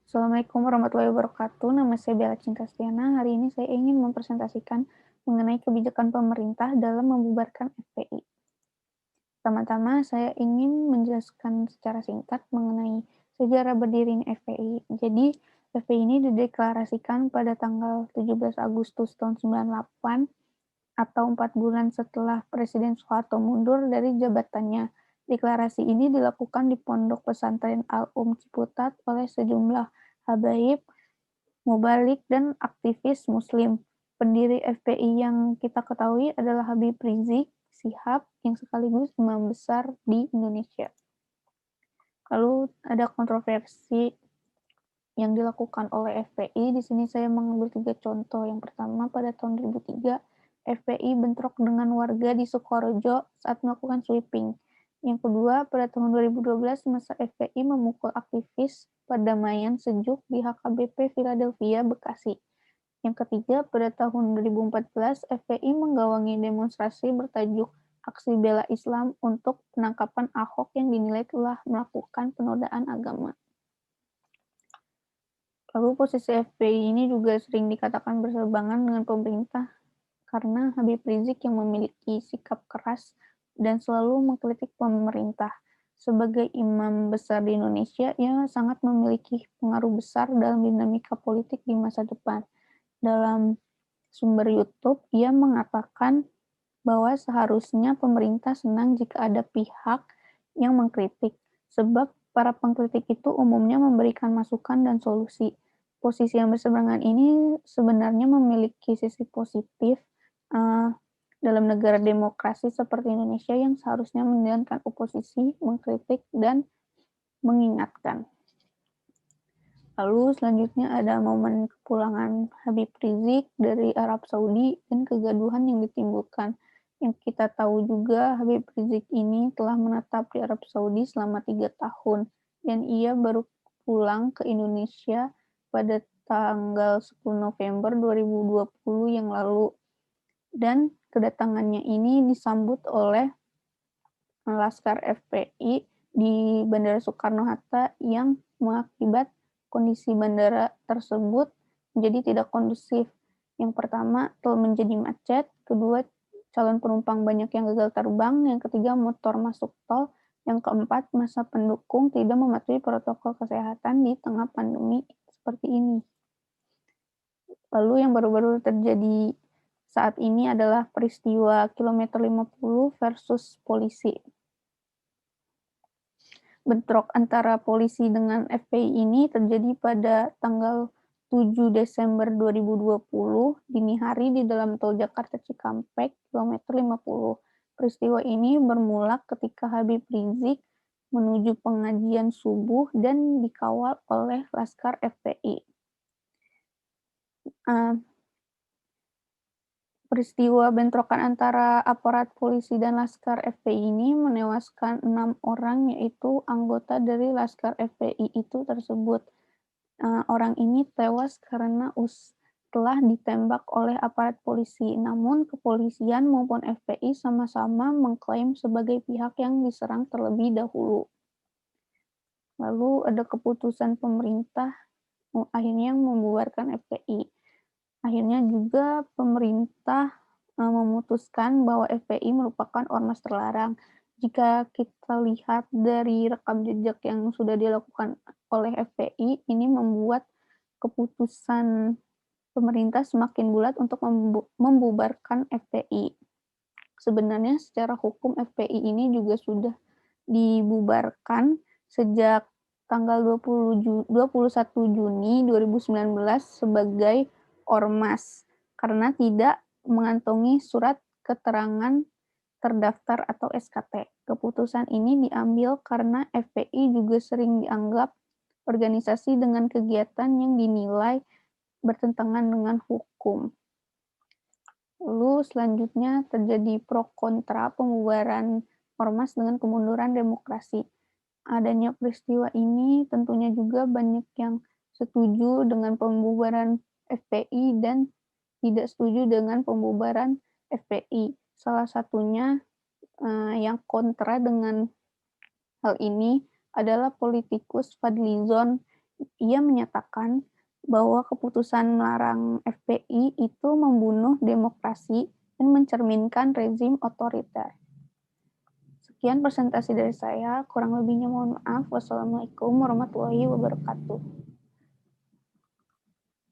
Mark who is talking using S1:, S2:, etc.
S1: Assalamualaikum warahmatullahi wabarakatuh. Nama saya Bella Cintastiana. Hari ini saya ingin mempresentasikan mengenai kebijakan pemerintah dalam membubarkan FPI. Pertama-tama, saya ingin menjelaskan secara singkat mengenai sejarah berdirinya FPI. Jadi, FPI ini dideklarasikan pada tanggal 17 Agustus tahun 98 atau 4 bulan setelah Presiden Soeharto mundur dari jabatannya. Deklarasi ini dilakukan di Pondok Pesantren Al-Um Ciputat oleh sejumlah habaib, mubalik, dan aktivis Muslim. Pendiri FPI yang kita ketahui adalah Habib Rizik Syihab yang sekaligus imam besar di Indonesia. Lalu ada kontroversi yang dilakukan oleh FPI. Di sini saya mengambil 3 contoh. Yang pertama, pada tahun 2003, FPI bentrok dengan warga di Sukoharjo saat melakukan sweeping. Yang kedua, pada tahun 2012, masa FPI memukul aktivis perdamaian sejuk di HKBP Philadelphia, Bekasi. Yang ketiga, pada tahun 2014, FPI menggawangi demonstrasi bertajuk Aksi Bela Islam untuk penangkapan Ahok yang dinilai telah melakukan penodaan agama. Lalu posisi FPI ini juga sering dikatakan berseberangan dengan pemerintah karena Habib Rizik yang memiliki sikap keras dan selalu mengkritik pemerintah. Sebagai imam besar di Indonesia, ia sangat memiliki pengaruh besar dalam dinamika politik di masa depan. Dalam sumber YouTube, ia mengatakan bahwa seharusnya pemerintah senang jika ada pihak yang mengkritik, sebab para pengkritik itu umumnya memberikan masukan dan solusi. Posisi yang berseberangan ini sebenarnya memiliki sisi positif dalam negara demokrasi seperti Indonesia yang seharusnya menjalankan oposisi, mengkritik, dan mengingatkan. Lalu selanjutnya ada momen kepulangan Habib Rizik dari Arab Saudi dan kegaduhan yang ditimbulkan. Yang kita tahu juga Habib Rizik ini telah menetap di Arab Saudi selama 3 tahun dan ia baru pulang ke Indonesia pada tanggal 10 November 2020 yang lalu. Dan kedatangannya ini disambut oleh Laskar FPI di Bandara Soekarno-Hatta yang mengakibat kondisi bandara tersebut menjadi tidak kondusif. Yang pertama, tol menjadi macet, kedua, calon penumpang banyak yang gagal terbang, yang ketiga, motor masuk tol, yang keempat, masa pendukung tidak mematuhi protokol kesehatan di tengah pandemi seperti ini. Lalu yang baru-baru terjadi saat ini adalah peristiwa kilometer 50 versus polisi. Bentrok antara polisi dengan FPI ini terjadi pada tanggal 7 Desember 2020 dini hari di dalam tol Jakarta Cikampek kilometer 50. Peristiwa ini bermula ketika Habib Rizik menuju pengajian subuh dan dikawal oleh Laskar FPI. Peristiwa bentrokan antara aparat polisi dan Laskar FPI ini menewaskan 6 orang, yaitu anggota dari Laskar FPI itu tersebut. Orang ini tewas karena telah ditembak oleh aparat polisi. Namun kepolisian maupun FPI sama-sama mengklaim sebagai pihak yang diserang terlebih dahulu. Lalu ada keputusan pemerintah akhirnya membubarkan FPI. Akhirnya juga pemerintah memutuskan bahwa FPI merupakan ormas terlarang. Jika kita lihat dari rekam jejak yang sudah dilakukan oleh FPI, ini membuat keputusan pemerintah semakin bulat untuk membubarkan FPI. Sebenarnya secara hukum FPI ini juga sudah dibubarkan sejak tanggal 21 Juni 2019 sebagai ormas karena tidak mengantongi surat keterangan terdaftar atau SKT. Keputusan ini diambil karena FPI juga sering dianggap organisasi dengan kegiatan yang dinilai bertentangan dengan hukum. Lalu selanjutnya terjadi pro kontra pembubaran ormas dengan kemunduran demokrasi. Adanya peristiwa ini tentunya juga banyak yang setuju dengan pembubaran FPI dan tidak setuju dengan pembubaran FPI. Salah satunya yang kontra dengan hal ini adalah politikus Fadlizon Ia menyatakan bahwa keputusan melarang FPI itu membunuh demokrasi dan mencerminkan rezim otoriter. Sekian presentasi dari saya, kurang lebihnya mohon maaf. Wassalamualaikum warahmatullahi wabarakatuh.